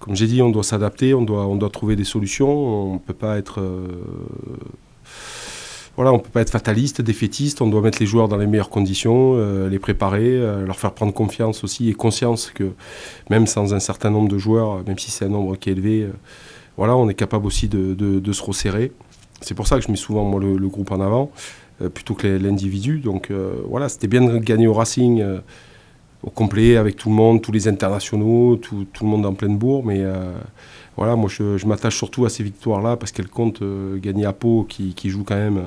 comme j'ai dit, on doit s'adapter, on doit trouver des solutions. On peut pas être, voilà, on peut pas être fataliste, défaitiste. On doit mettre les joueurs dans les meilleures conditions, les préparer, leur faire prendre confiance aussi et conscience que même sans un certain nombre de joueurs, même si c'est un nombre qui est élevé, voilà, on est capable aussi de se resserrer. C'est pour ça que je mets souvent moi, le groupe en avant, plutôt que l'individu. Donc voilà, c'était bien de gagner au Racing au complet avec tout le monde, tous les internationaux, tout le monde en pleine bourre. Mais voilà, moi je m'attache surtout à ces victoires-là parce qu'elles comptent. Gagner à Pau qui joue quand même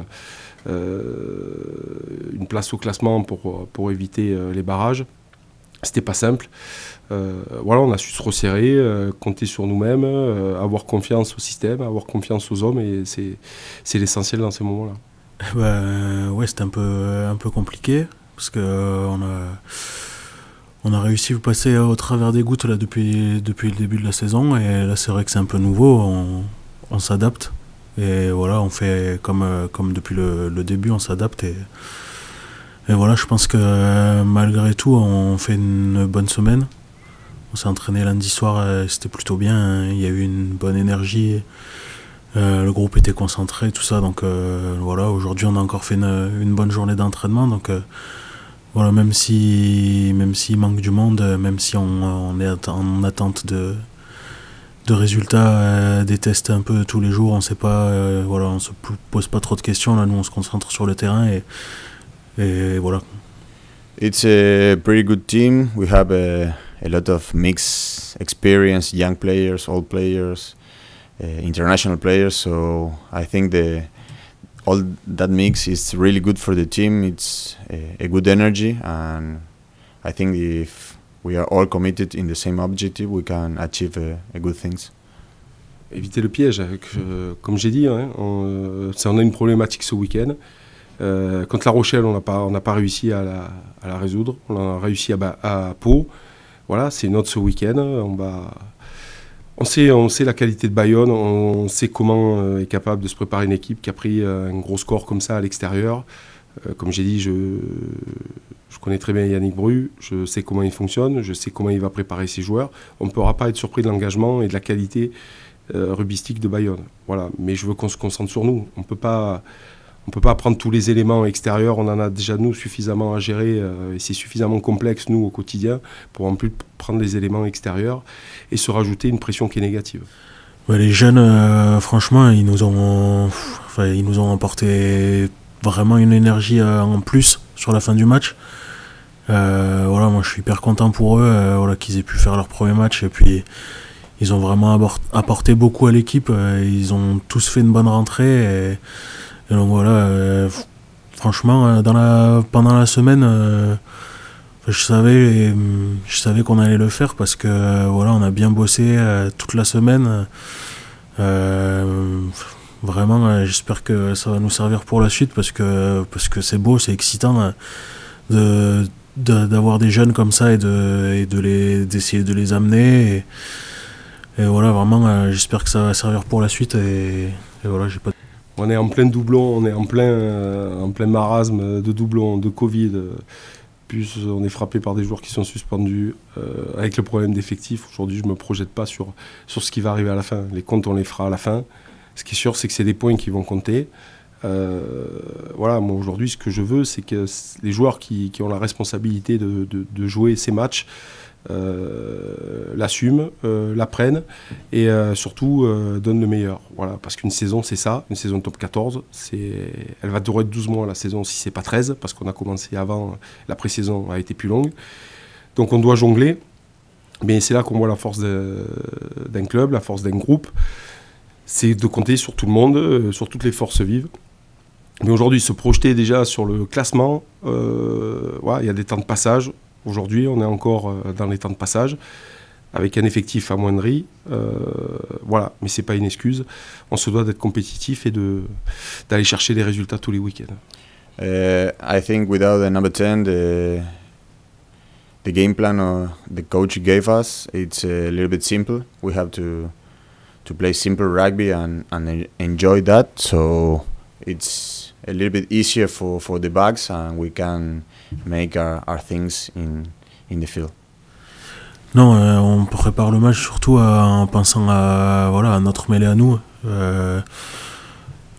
une place au classement pour éviter les barrages. C'était pas simple. Voilà, on a su se resserrer, compter sur nous-mêmes, avoir confiance au système, avoir confiance aux hommes, et c'est l'essentiel dans ces moments-là. Ouais, c'était un peu compliqué parce que on a réussi à passer au travers des gouttes là depuis le début de la saison, et là c'est vrai que c'est un peu nouveau. On s'adapte et voilà, on fait comme depuis le début, on s'adapte et voilà, je pense que malgré tout, on fait une bonne semaine. On s'est entraîné lundi soir, c'était plutôt bien, hein. Il y a eu une bonne énergie, le groupe était concentré, tout ça. Donc voilà, aujourd'hui on a encore fait une bonne journée d'entraînement. Donc voilà, même s'il manque du monde, même si on est en attente de résultats, des tests un peu tous les jours, on sait pas, voilà, on se pose pas trop de questions. Là, nous on se concentre sur le terrain et voilà. It's a pretty good team. We have a lot of mixed experience, young players, old players, international players. So I think all that mix is really good for the team. It's a good energy, and I think if we are all committed in the same objective, we can achieve a good things. Éviter le piège, comme j'ai dit, hein, on a une problématique ce week-end. Contre La Rochelle, on n'a pas réussi à la résoudre. On a réussi à Pau. Voilà, c'est notre ce week-end. On sait la qualité de Bayonne, on sait comment est capable de se préparer une équipe qui a pris un gros score comme ça à l'extérieur. Comme j'ai dit, je connais très bien Yannick Bru, je sais comment il fonctionne, je sais comment il va préparer ses joueurs. On ne pourra pas être surpris de l'engagement et de la qualité rugbyistique de Bayonne. Voilà. Mais je veux qu'on se concentre sur nous. On ne peut pas prendre tous les éléments extérieurs, on en a déjà nous suffisamment à gérer et c'est suffisamment complexe nous au quotidien pour en plus prendre les éléments extérieurs et se rajouter une pression qui est négative. Ouais, les jeunes, franchement, ils nous ont apporté vraiment une énergie en plus sur la fin du match. Voilà, moi je suis hyper content pour eux, voilà, qu'ils aient pu faire leur premier match, et puis ils ont vraiment apporté beaucoup à l'équipe. Ils ont tous fait une bonne rentrée. Et donc voilà, franchement, pendant la semaine, je savais qu'on allait le faire parce que voilà, on a bien bossé toute la semaine. Vraiment, j'espère que ça va nous servir pour la suite parce que c'est beau, c'est excitant d'avoir des jeunes comme ça et d'essayer de les amener. Et voilà, vraiment, j'espère que ça va servir pour la suite. Et voilà, j'ai pas. On est en plein doublon, on est en plein marasme de doublons, de Covid. Plus on est frappé par des joueurs qui sont suspendus. Avec le problème d'effectifs, aujourd'hui je ne me projette pas sur ce qui va arriver à la fin. Les comptes on les fera à la fin. Ce qui est sûr c'est que c'est des points qui vont compter. Voilà, moi aujourd'hui ce que je veux c'est que les joueurs qui ont la responsabilité de jouer ces matchs l'assument, l'apprennent et surtout donnent le meilleur. Voilà, parce qu'une saison c'est ça, une saison top 14, elle va durer 12 mois la saison si c'est pas 13, parce qu'on a commencé avant, la pré-saison a été plus longue. Donc on doit jongler, mais c'est là qu'on voit la force d'un club, la force d'un groupe, c'est de compter sur tout le monde, sur toutes les forces vives. Mais aujourd'hui, se projeter déjà sur le classement, voilà, il y a des temps de passage. Aujourd'hui, on est encore dans les temps de passage, avec un effectif amoindri. Voilà, mais ce n'est pas une excuse. On se doit d'être compétitif et d'aller chercher des résultats tous les week-ends. I think without the number 10, the game plan the coach gave us, it's a little bit simple. We have to play simple rugby and enjoy that. So it's a little bit easier for the backs, and we can make our things in the field. Non, on prépare le match surtout en pensant à notre mêlée à nous.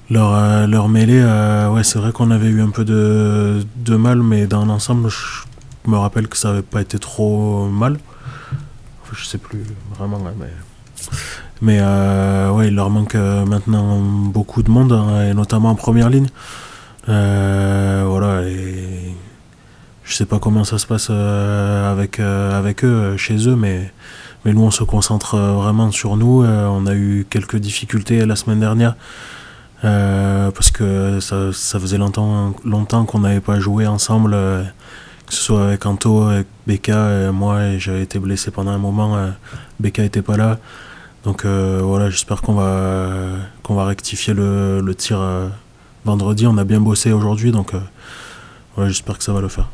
Leur mêlée, ouais, c'est vrai qu'on avait eu un peu de mal, mais dans l'ensemble, je me rappelle que ça n'avait pas été trop mal. Enfin, je sais plus vraiment, hein, mais ouais, il leur manque maintenant beaucoup de monde, hein, et notamment en première ligne. Voilà, et je sais pas comment ça se passe avec eux, chez eux, mais nous on se concentre vraiment sur nous. On a eu quelques difficultés la semaine dernière parce que ça faisait longtemps qu'on n'avait pas joué ensemble, que ce soit avec Anto, avec Becca, moi, et j'avais été blessé pendant un moment. Becca était pas là, donc voilà, j'espère qu'on va rectifier le tir vendredi. On a bien bossé aujourd'hui, donc ouais, j'espère que ça va le faire.